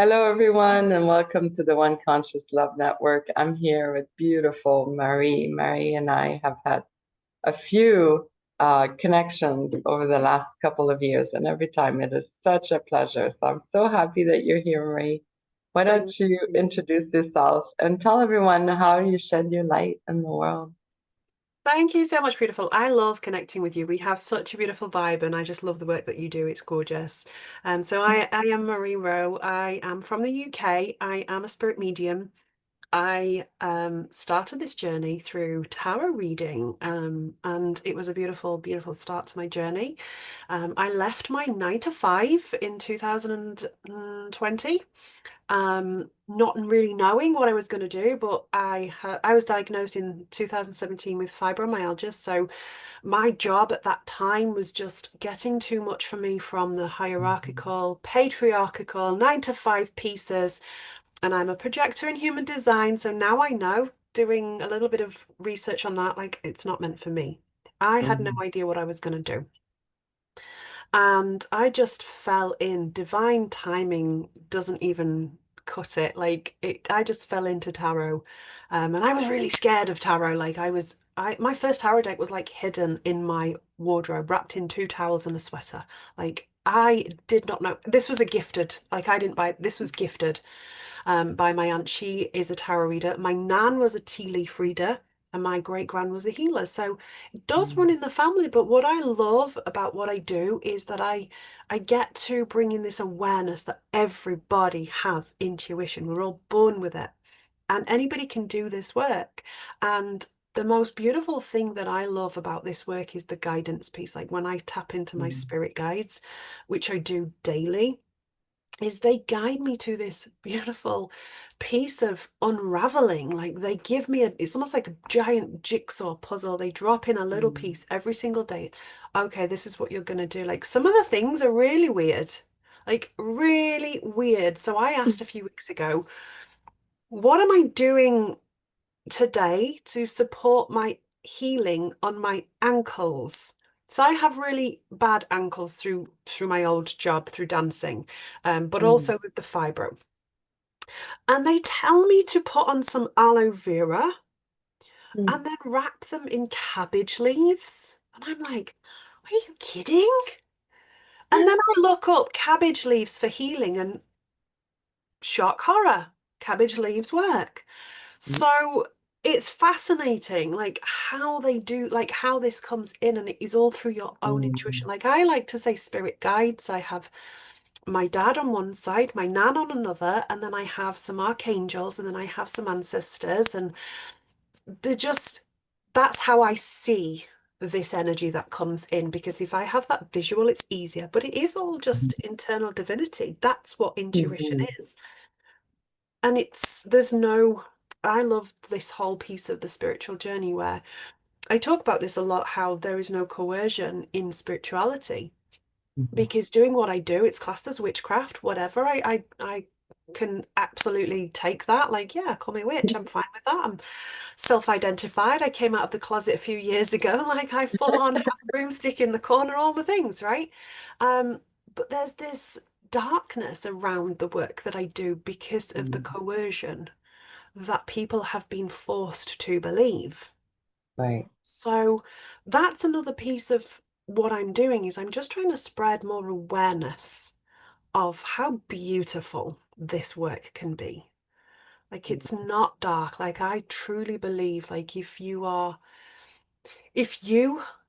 Hello, everyone, and welcome to the One Conscious Love Network. I'm here with beautiful Marie. Marie and I have had a few connections over the last couple of years, and every time it is such a pleasure. So I'm so happy that you're here, Marie. Why don't Thank you you. introduce yourself and tell everyone how you shed your light in the world? Thank you so much, beautiful. I love connecting with you. We have such a beautiful vibe, and I just love the work that you do. It's gorgeous. So I am Marie Wroe. I am from the UK. I am a spirit medium. I started this journey through tarot reading, and it was a beautiful, beautiful start to my journey. I left my 9 to 5 in 2020. Not really knowing what I was going to do, but I was diagnosed in 2017 with fibromyalgia. So my job at that time was just getting too much for me from the hierarchical, patriarchal 9 to 5 pieces. And I'm a projector in human design, so now I know, doing a little bit of research on that, like it's not meant for me. I had no Mhm. idea what I was going to do. And I just fell in. Divine timing doesn't even cut it. I just fell into tarot. And I was really scared of tarot. My first tarot deck was like hidden in my wardrobe, wrapped in two towels and a sweater. Like I did not know. This was a gifted, like I didn't buy, this was gifted by my aunt. She is a tarot reader. My nan was a tea leaf reader, and my great gran was a healer. So it does run in the family. But what I love about what I do is that I get to bring in this awareness that everybody has intuition. We're all born with it, and anybody can do this work. And the most beautiful thing that I love about this work is the guidance piece. Like when I tap into my Mhm. spirit guides, which I do daily, is they guide me to this beautiful piece of unraveling. Like they give me it's almost like a giant jigsaw puzzle. They drop in a little Mhm. piece every single day. Okay, this is what you're going to do. Like some of the things are really weird, like really weird. So I asked a few weeks ago, what am I doing today to support my healing on my ankles? So I have really bad ankles through my old job through dancing, but Mhm. also with the fibro. And they tell me to put on some aloe vera Mhm. and then wrap them in cabbage leaves. And I'm like, are you kidding? And then I look up cabbage leaves for healing and shock horror, cabbage leaves work. So it's fascinating, like how they do, like how this comes in, and it is all through your own intuition. Mhm. Like I like to say spirit guides. I have my dad on one side, my nan on another, and then I have some archangels, and then I have some ancestors, and they're just, that's how I see this energy that comes in, because if I have that visual, it's easier, but it is all just internal divinity. That's what intuition Mhm. is. And there's no, I love this whole piece of the spiritual journey where I talk about this a lot, how there is no coercion in spirituality, Mhm. because doing what I do, it's classed as witchcraft, whatever. I can absolutely take that. Like, yeah, call me a witch. I'm fine with that. I'm self-identified. I came out of the closet a few years ago. Like I full on have a broomstick in the corner, all the things, right? Um, but there's this darkness around the work that I do because of the Mhm. coercion that people have been forced to believe. Right. So that's another piece of what I'm doing is I'm just trying to spread more awareness of how beautiful this work can be. Like it's not dark. Like I truly believe like if you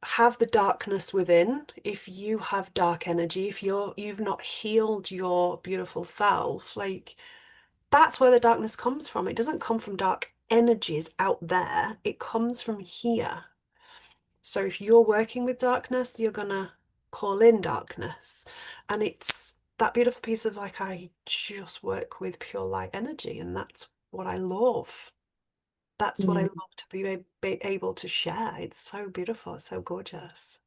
have the darkness within, if you have dark energy, if you've not healed your beautiful self, like that's where the darkness comes from. It doesn't come from dark energies out there. It comes from here. So if you're working with darkness, you're gonna call in darkness. And it's that beautiful piece of like, I just work with pure light energy, and that's what I love. That's what I Mhm. love to be able to share. It's so beautiful, it's so gorgeous.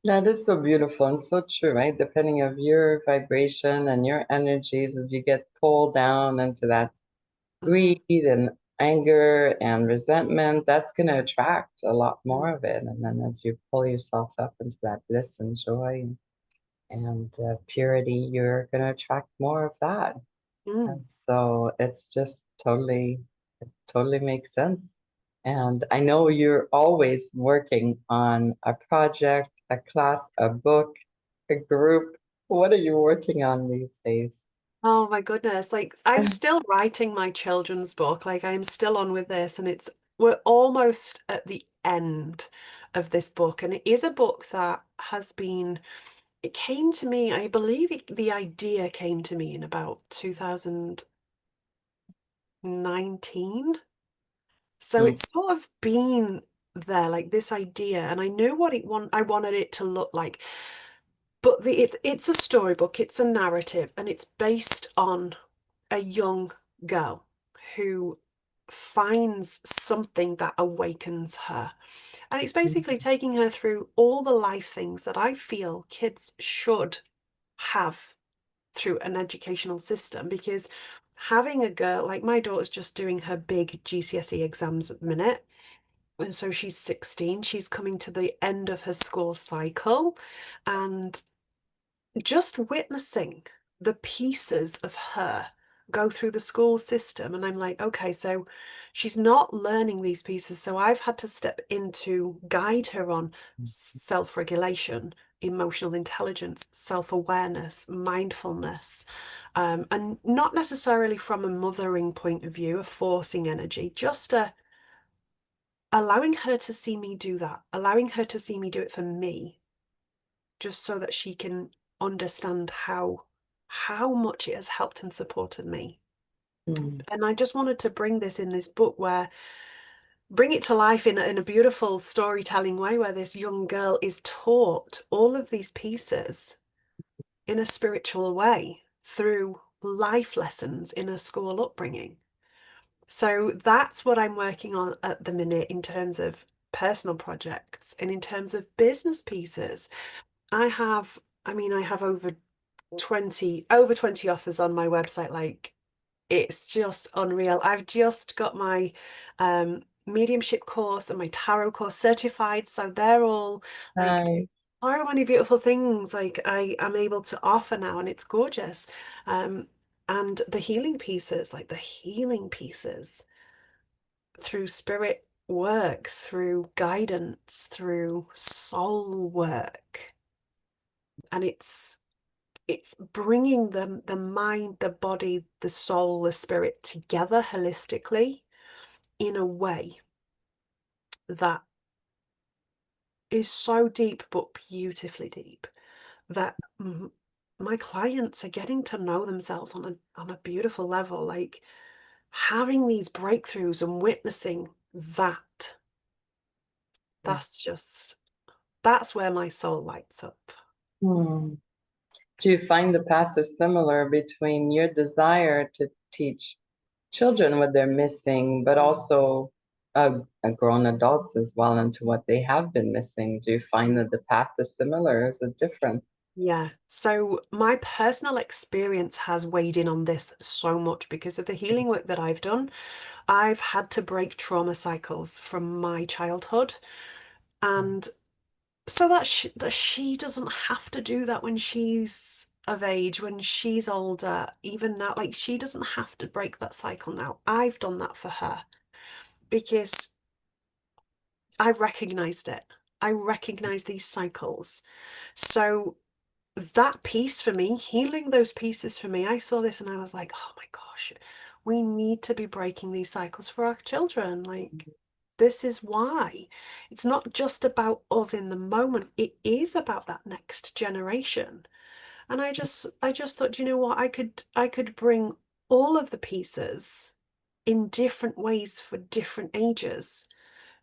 That is so beautiful and so true, right? Depending of your vibration and your energies as you get pulled down into that Mm, greed and anger and resentment, that's going to attract a lot more mm, of it. And then as you pull yourself up into that bliss and joy and purity, you're going to attract more of that. Mm. And so it's just totally makes sense. And I know you're always working on a project, a class, a book, a group. What are you working on these days? Oh my goodness. Like I'm still writing my children's book. Like I'm still on with this and we're almost at the end of this book. And it is a book that it came to me, I believe the idea came to me in about 2019. So Mm, it's sort of been there, like this idea, and I knew what I wanted it to look like. But it's a storybook, it's a narrative, and it's based on a young girl who finds something that awakens her. And it's basically taking her through all the life things that I feel kids should have through an educational system, because having a girl like my daughter's just doing her big GCSE exams at the minute. And so she's 16, she's coming to the end of her school cycle, and just witnessing the pieces of her go through the school system. And I'm like, okay, so she's not learning these pieces. So I've had to step in to guide her on self-regulation, emotional intelligence, self-awareness, mindfulness, and not necessarily from a mothering point of view, a forcing energy, just allowing her to see me do that, allowing her to see me do it for me, just so that she can understand how much it has helped and supported me. mm, And I just wanted to bring this in this book, where bring it to life in a beautiful storytelling way, where this young girl is taught all of these pieces in a spiritual way through life lessons in a school upbringing. So that's what I'm working on at the minute in terms of personal projects, and in terms of business pieces. I have, I have over 20 offers on my website. Like it's just unreal. I've just got my mediumship course and my tarot course certified. So they're all like Hi. so many beautiful things like I am able to offer now, and it's gorgeous. Um, and the healing pieces, like the healing pieces through spirit work, through guidance, through soul work. And it's bringing the mind, the body, the soul, the spirit together holistically in a way that is so deep but beautifully deep, that my clients are getting to know themselves on a beautiful level, like having these breakthroughs and witnessing that. That's where my soul lights up. Hmm. Do you find the path is similar between your desire to teach children what they're missing, but also grown adults as well into what they have been missing? Do you find that the path is similar? Is it different? Yeah. So my personal experience has weighed in on this so much because of the healing work that I've done. I've had to break trauma cycles from my childhood. And so that she doesn't have to do that when she's of age, when she's older, even now, like she doesn't have to break that cycle now. I've done that for her because I recognized it. I recognize these cycles. So that piece for me, healing those pieces for me, I saw this and I was like, oh my gosh, we need to be breaking these cycles for our children. Like, this is why. It's not just about us in the moment, it is about that next generation. And I just thought, you know what, I could bring all of the pieces in different ways for different ages.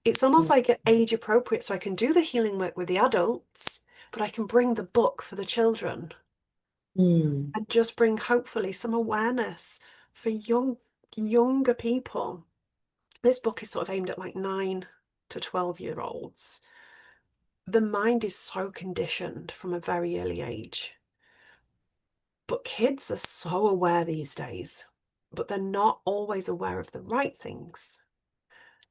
It's almost like age appropriate, so I can do the healing work with the adults, but I can bring the book for the children Mm, and just bring hopefully some awareness for younger people. This book is sort of aimed at like 9 to 12-year-olds. The mind is so conditioned from a very early age. But kids are so aware these days, but they're not always aware of the right things.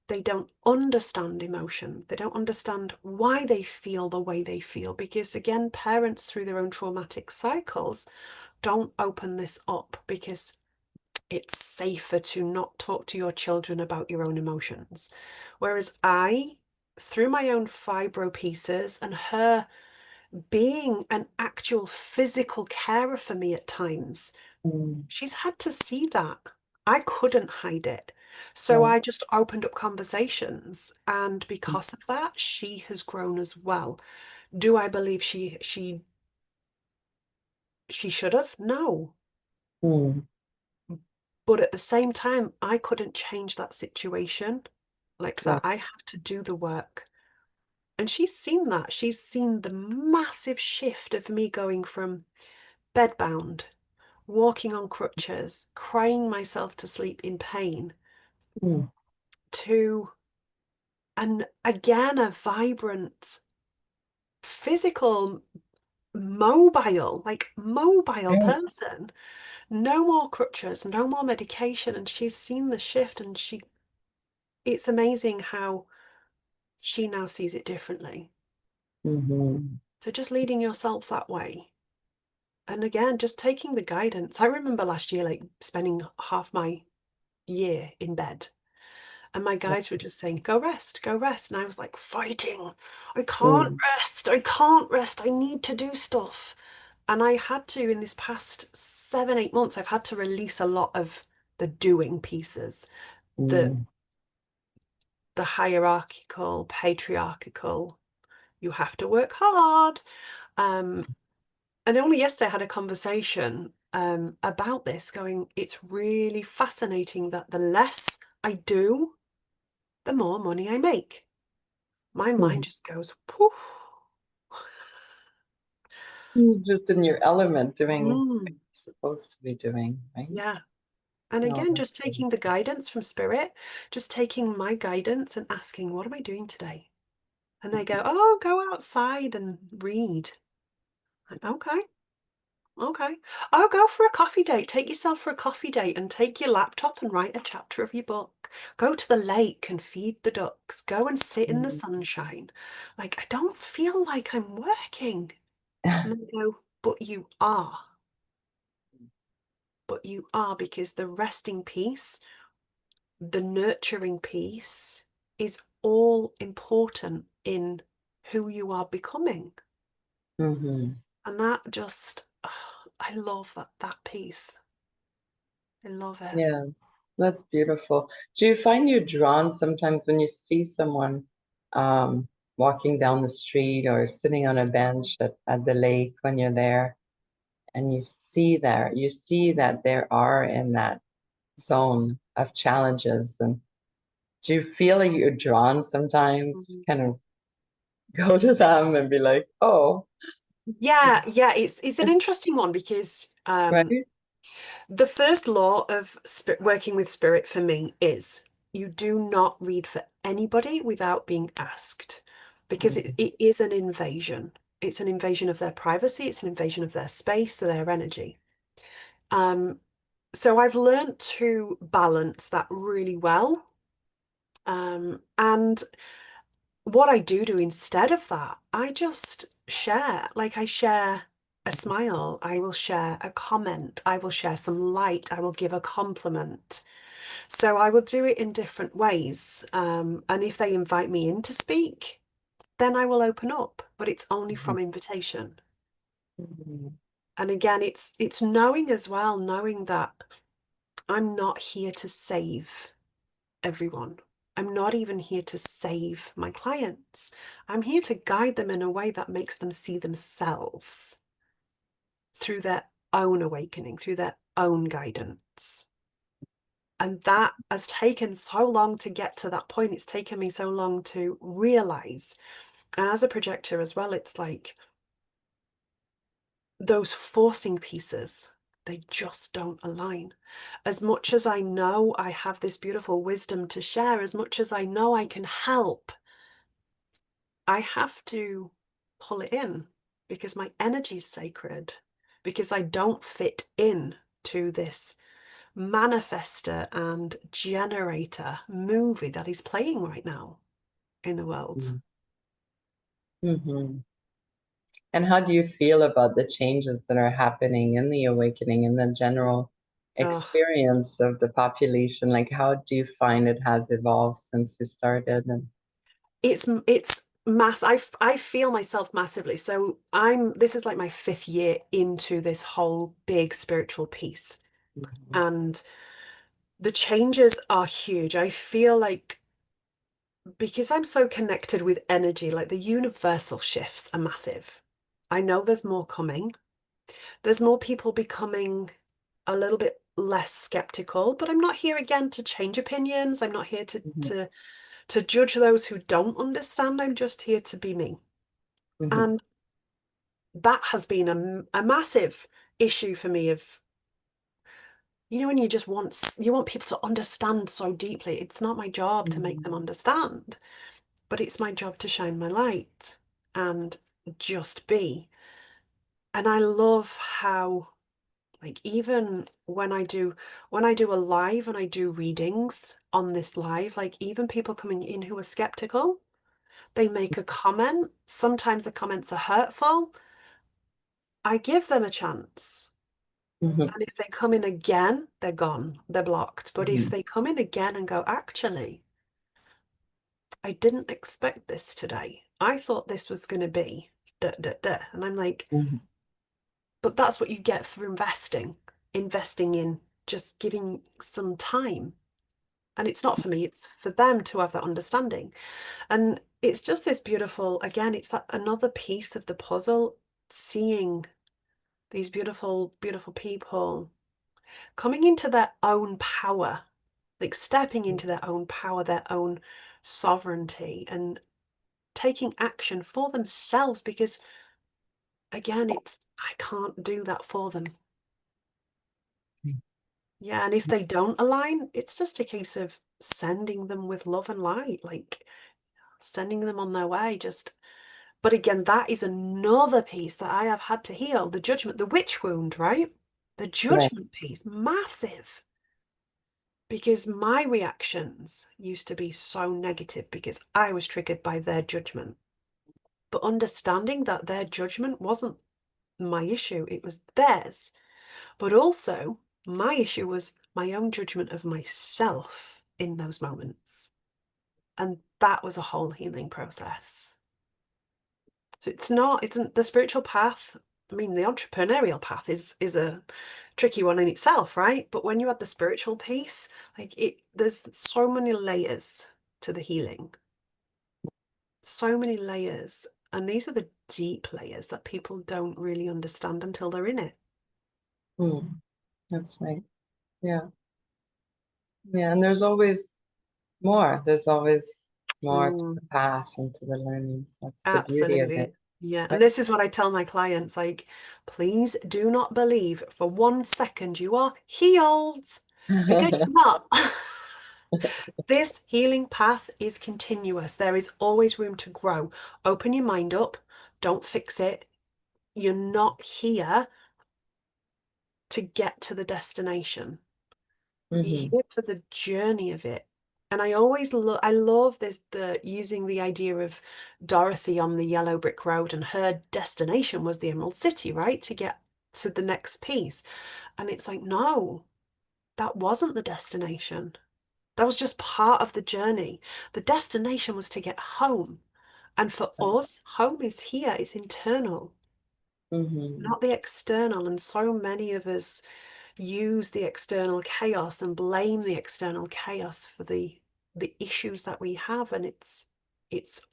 They don't understand emotion. They don't understand why they feel the way they feel, because again, parents through their own traumatic cycles don't open this up because it's safer to not talk to your children about your own emotions. Whereas I, through my own fibro pieces and her being an actual physical carer for me at times, Mm. she's had to see that. I couldn't hide it. So Right. I just opened up conversations, and because of that, she has grown as well. Do I believe she should have? No. Mm. But at the same time, I couldn't change that situation like that. Exactly. I had to do the work. And she's seen that. She's seen the massive shift of me going from bedbound, walking on crutches, crying myself to sleep in pain, Mm. to, and again, a vibrant, physical, mobile Yeah. person. No more crutches, no more medication. And she's seen the shift, and it's amazing how she now sees it differently. Mhm. So just leading yourself that way. And again, just taking the guidance. I remember last year, like spending half my year in bed, and my guides were just saying, go rest, go rest. And I was like fighting. I can't Mm. rest. I can't rest. I need to do stuff. And I had to, in this past 7, 8 months, I've had to release a lot of the doing pieces, the Mm. the hierarchical, patriarchal, you have to work hard. Um, and only yesterday I had a conversation about this, going, it's really fascinating that the less I do, the more money I make. My Mhm. mind just goes, poof. You're just in your element doing what Mm, you're supposed to be doing, right? yeah. And No, again, that's just good. taking the guidance from spirit, just taking my guidance and asking, what am I doing today? And they go, oh, go outside and read. Like, okay. Okay. Oh, go for a coffee date. Take yourself for a coffee date and take your laptop and write a chapter of your book. Go to the lake and feed the ducks. Go and sit in the Mm. sunshine. Like, I don't feel like I'm working. And they go, but you are. But you are, because the resting piece, the nurturing piece is all important in who you are becoming. Mhm. And that just, I love that piece. I love it. Yes, that's beautiful. Do you find you drawn sometimes when you see someone walking down the street or sitting on a bench at the lake when you're there and you see that there are in that zone of challenges, and do you feel like you're drawn sometimes to kind of go to them and be like, oh, Yeah, it's an interesting one because right? the first law of working with spirit for me is you do not read for anybody without being asked, because it is an invasion. It's an invasion of their privacy, it's an invasion of their space, their energy. Um, so I've learned to balance that really well. And what I do instead of that, I just share. Like, I share a smile, I will share a comment, I will share some light, I will give a compliment. So I will do it in different ways. And if they invite me in to speak, then I will open up, but it's only from invitation. Mhm. And again, it's knowing as well, knowing that I'm not here to save everyone. I'm not even here to save my clients. I'm here to guide them in a way that makes them see themselves through their own awakening, through their own guidance. And that has taken so long to get to that point. It's taken me so long to realize. And as a projector as well, it's like those forcing pieces, they just don't align. As much as I know I have this beautiful wisdom to share, as much as I know I can help, I have to pull it in because my energy is sacred, because I don't fit in to this manifester and generator movie that is playing right now in the world. Mhm. And how do you feel about the changes that are happening in the awakening in the general Oh, experience of the population? Like, how do you find it has evolved since you started? And it's mass. I feel myself massively. So this is like my 5th year into this whole big spiritual piece. Mhm, And the changes are huge. I feel like because I'm so connected with energy, like the universal shifts are massive. I know there's more coming. There's more people becoming a little bit less skeptical, but I'm not here again to change opinions. I'm not here mhm, to judge those who don't understand. I'm just here to be me. mhm, And that has been a massive issue for me of, when you want people to understand so deeply. It's not my job to make them mhm, understand, but it's my job to shine my light and just be. And I love how, like, even when I do a live and I do readings on this live, like even people coming in who are skeptical, they make a comment. Sometimes the comments are hurtful. I give them a chance. mhm, And if they come in again, they're gone. They're blocked. But if mhm, they come in again and go, actually, I didn't expect this today. I thought this was going to be da da da. And I'm like, mhm, but that's what you get for investing in just giving some time. And it's not for me, it's for them to have that understanding. And it's just this beautiful, again, it's that another piece of the puzzle, seeing these beautiful, beautiful people coming into their own power, like stepping into their own power, their own sovereignty, and taking action for themselves because, again, I can't do that for them. Yeah, and if they don't align, it's just a case of sending them with love and light, like sending them on their way. But again, that is another piece that I have had to heal, the judgment, the witch wound, right? The right. judgment piece, massive. Because my reactions used to be so negative because I was triggered by their judgment. But understanding that their judgment wasn't my issue, it was theirs. But also, my issue was my own judgment of myself in those moments. And that was a whole healing process. So it's the spiritual path. I mean, the entrepreneurial path is a tricky one in itself, right? But when you add the spiritual piece, there's so many layers to the healing, so many layers. And these are the deep layers that people don't really understand until they're in it. Mm, that's right. Yeah. Yeah. And there's always more. There's always more to the Mm, path and to the learnings. That's the beauty of it, absolutely. Yeah. And right? this is what I tell my clients, like, please do not believe for 1 second you are healed because you're not. This healing path is continuous. There is always room to grow. Open your mind up. Don't fix it. You're not here to get to the destination. You're Hmm. here for the journey of it. And I love this the using the idea of Dorothy on the yellow brick road, and her destination was the Emerald City, right? To get to the next piece. And it's like, no, that wasn't the destination. That was just part of the journey. The destination was to get home. And for us, home is here, it's internal, Hmm. not the external. And so many of us use the external chaos and blame the external chaos for the issues that we have. And it's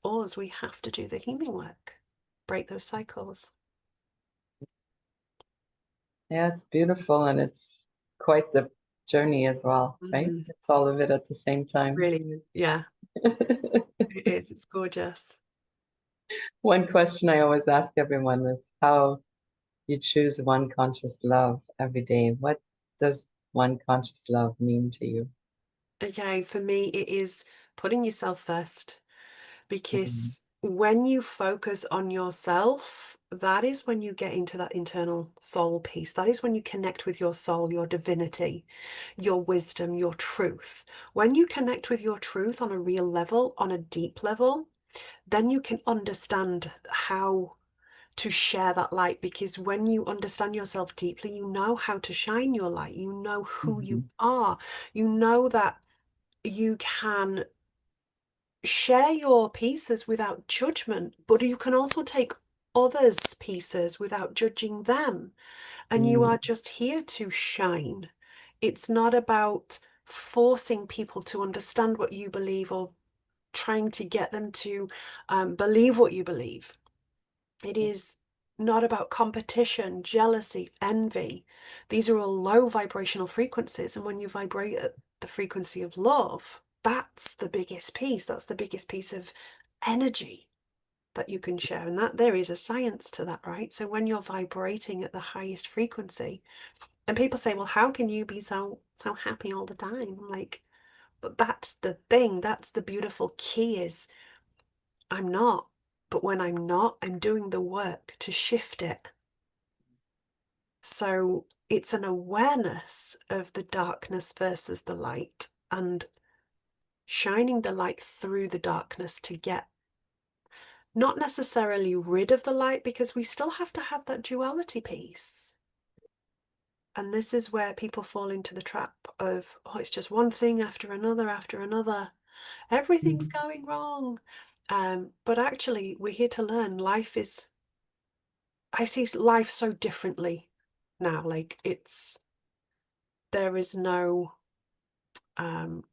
us. We have to do the healing work, break those cycles. Yeah, it's beautiful and it's quite the journey as well, right? Mm, It's all of it at the same time. really is. Yeah, it is. It's gorgeous. One question I always ask everyone is how you choose one conscious love every day. What does one conscious love mean to you? Okay, for me, it is putting yourself first. Mhm, Because when you focus on yourself, that is when you get into that internal soul piece. That is when you connect with your soul, your divinity, your wisdom, your truth. When you connect with your truth on a real level, on a deep level, then you can understand how to share that light, because when you understand yourself deeply, you know how to shine your light. You know who you Mhm. are. You know that you can share your pieces without judgment, but you can also take others' pieces without judging them. And you Mm. are just here to shine. It's not about forcing people to understand what you believe or trying to get them to believe what you believe. It is not about competition, jealousy, envy. These are all low vibrational frequencies. And when you vibrate at the frequency of love, that's the biggest piece. That's the biggest piece of energy that you can share. And that there is a science to that, right? So when you're vibrating at the highest frequency, and people say, well, how can you be so happy all the time? I'm like, but that's the thing. That's the beautiful key is I'm not. But when I'm not, I'm doing the work to shift it. So it's an awareness of the darkness versus the light and shining the light through the darkness to get not necessarily rid of the light, because we still have to have that duality piece. And this is where people fall into the trap of, oh, it's just one thing after another after another. Everything's Mhm. going wrong. But actually, we're here to learn. I see life so differently now. Like there is no um,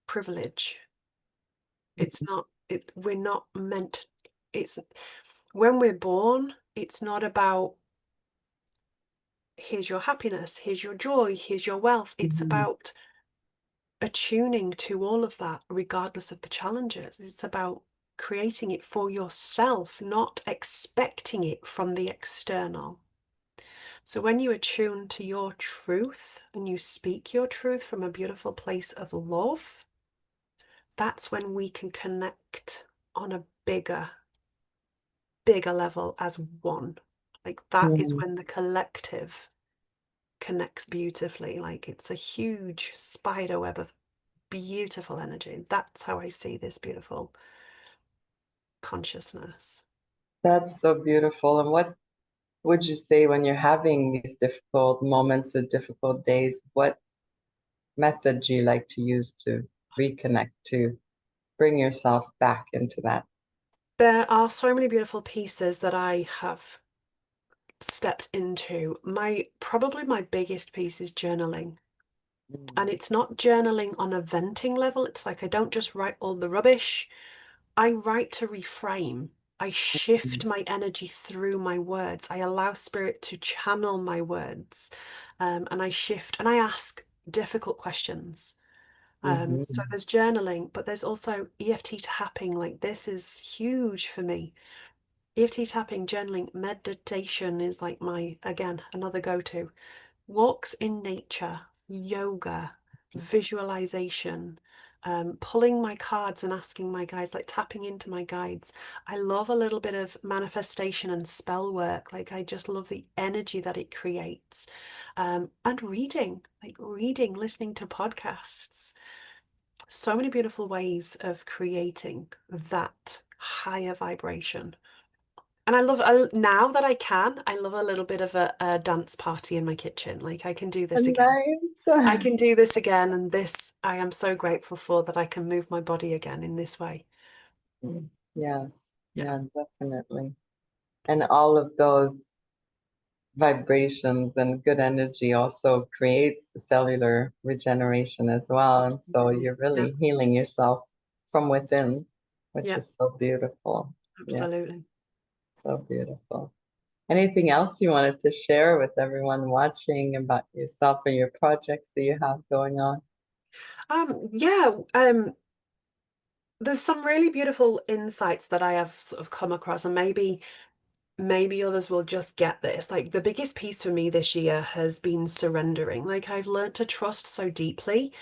privilege. It's not, we're not meant, it's, when we're born, it's not about here's your happiness, here's your joy, here's your wealth. It's Mhm. about attuning to all of that, regardless of the challenges. It's about creating it for yourself, not expecting it from the external. So when you attune to your truth and you speak your truth from a beautiful place of love, that's when we can connect on a bigger level as one. Like that is Mhm. when the collective connects beautifully. Like it's a huge spider web of beautiful energy. That's how I see this beautiful consciousness. That's so beautiful. And what would you say when you're having these difficult moments or difficult days? What method do you like to use to reconnect, to bring yourself back into that? There are so many beautiful pieces that I have stepped into. Probably my biggest piece is journaling. And Mm. it's not journaling on a venting level. It's like I don't just write all the rubbish. I write to reframe. I shift my energy through my words. I allow spirit to channel my words. And I shift and I ask difficult questions. So Mhm. there's journaling, but there's also EFT tapping. Like this is huge for me. EFT tapping, journaling, meditation is like again, another go-to. Walks in nature, yoga, visualization, pulling my cards and asking my guides, like tapping into my guides. I love a little bit of manifestation and spell work. Like I just love the energy that it creates. And reading, listening to podcasts. So many beautiful ways of creating that higher vibration. And now that I love a little bit of a dance party in my kitchen. Like I can do this again. I Nice. can do this again. And this I am so grateful for, that I can move my body again in this way. Yes, Yeah. yeah, definitely. And all of those vibrations and good energy also creates cellular regeneration as well. And so Absolutely. you're Yeah. really healing yourself from within, which Yeah. is so beautiful. Yeah, Absolutely. so beautiful. Anything else you wanted to share with everyone watching about yourself or your projects that you have going on? Yeah. There's some really beautiful insights that I have sort of come across, and maybe others will just get this. Like the biggest piece for me this year has been surrendering. Like I've learned to trust so deeply.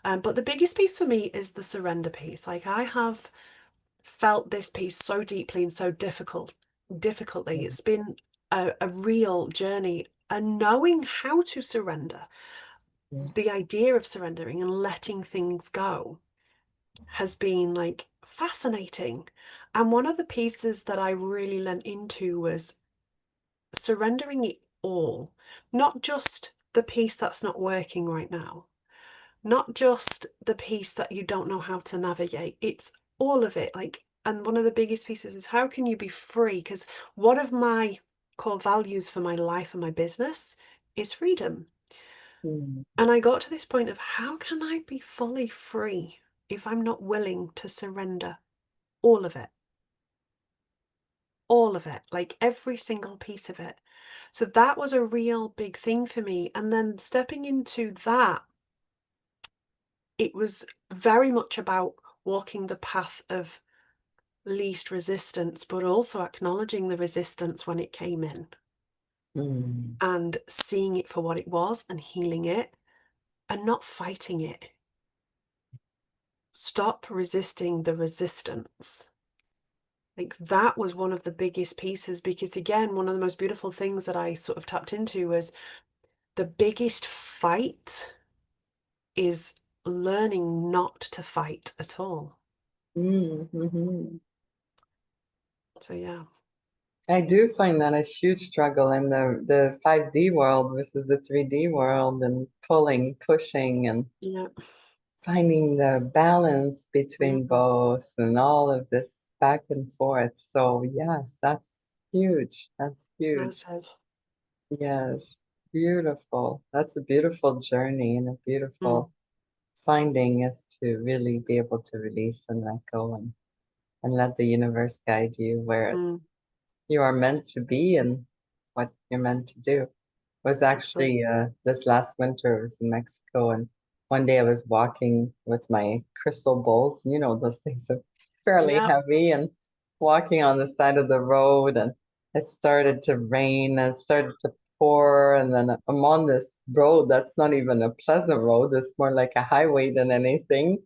But the biggest piece for me is the surrender piece. Like I have felt this piece so deeply and so difficultly. It's been a real journey, and knowing how to surrender, Mm. the idea of surrendering and letting things go has been like fascinating. And one of the pieces that I really lent into was surrendering it all, not just the piece that's not working right now, not just the piece that you don't know how to navigate. It's all of it. Like, and one of the biggest pieces is how can you be free? Because one of my core values for my life and my business is freedom. Mm. And I got to this point of how can I be fully free if I'm not willing to surrender all of it? All of it, like every single piece of it. So that was a real big thing for me. And then stepping into that, it was very much about walking the path of least resistance, but also acknowledging the resistance when it came in Mm. and seeing it for what it was and healing it and not fighting it. Stop resisting the resistance. Like that was one of the biggest pieces because again, one of the most beautiful things that I sort of tapped into was the biggest fight is learning not to fight at all. Mm. Mm-hmm. So yeah. I do find that a huge struggle in the 5D world versus the 3D world, and pulling, pushing, and Yeah. finding the balance between Mhm. both and all of this back and forth. So yes, that's huge. That's huge. Massive. Yes, beautiful. That's a beautiful journey and a Mm. beautiful finding, is to really be able to release and let go, and let the universe guide you where Mm. you are meant to be and what you're meant to do. Was actually Absolutely. this last winter. I was in Mexico, and one day I was walking with my crystal bowls. You know, those things are fairly Yeah. heavy, and walking on the side of the road, and it started to rain and it started to pour. And then I'm on this road that's not even a pleasant road, it's more like a highway than anything.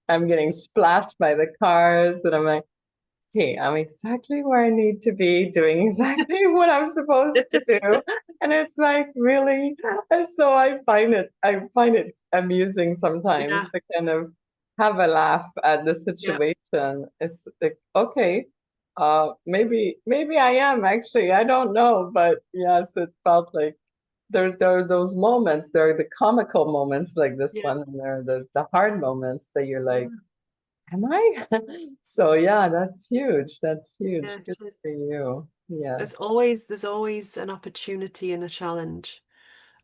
I'm getting splashed by the cars, and I'm like, hey, I'm exactly where I need to be, doing exactly what I'm supposed to do. And it's like really, and so I find it amusing sometimes Yeah. to kind of have a laugh at the Yeah. situation. It's like, okay, maybe I am actually, I don't know, but yes, it felt like there are those moments, there are the comical moments like this Yeah. one, and there are the hard moments that you're like, Yeah. am I? So yeah, that's huge. That's huge. Yeah. Good It is. for you. Yeah. There's always an opportunity and a challenge.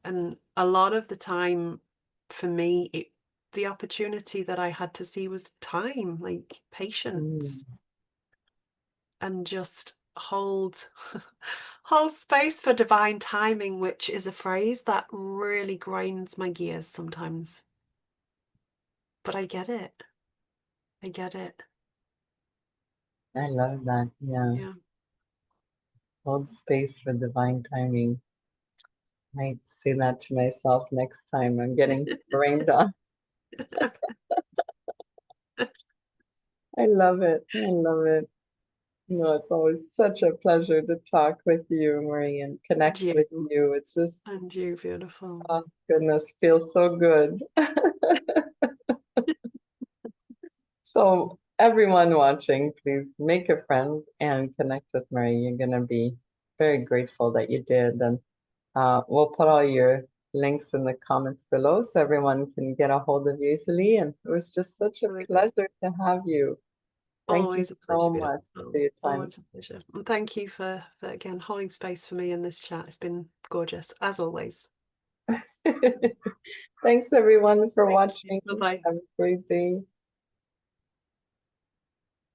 And a lot of the time for me, the opportunity that I had to see was time, like patience, Mm. and just hold hold space for divine timing, which is a phrase that really grinds my gears sometimes. But I get it. I get it. I love that. Yeah. Yeah. Hold space for divine timing. Might say that to myself next time I'm getting rained on. I love it. I love it. No, it's always such a pleasure to talk with you, Marie, and And connect with you. you. It's just, And you, beautiful. oh goodness, feels so good. So everyone watching, please make a friend and connect with Marie. You're gonna be very grateful that you did. And we'll put all your links in the comments below so everyone can get a hold of you easily. And it was just such a Absolutely. pleasure to have you. Thank you Always a pleasure, so beautiful. much for your time. Always a pleasure. And thank you for again holding space for me in this chat. It's been gorgeous, as always. Thanks everyone for Thank you. watching. Bye-bye. Have a great day.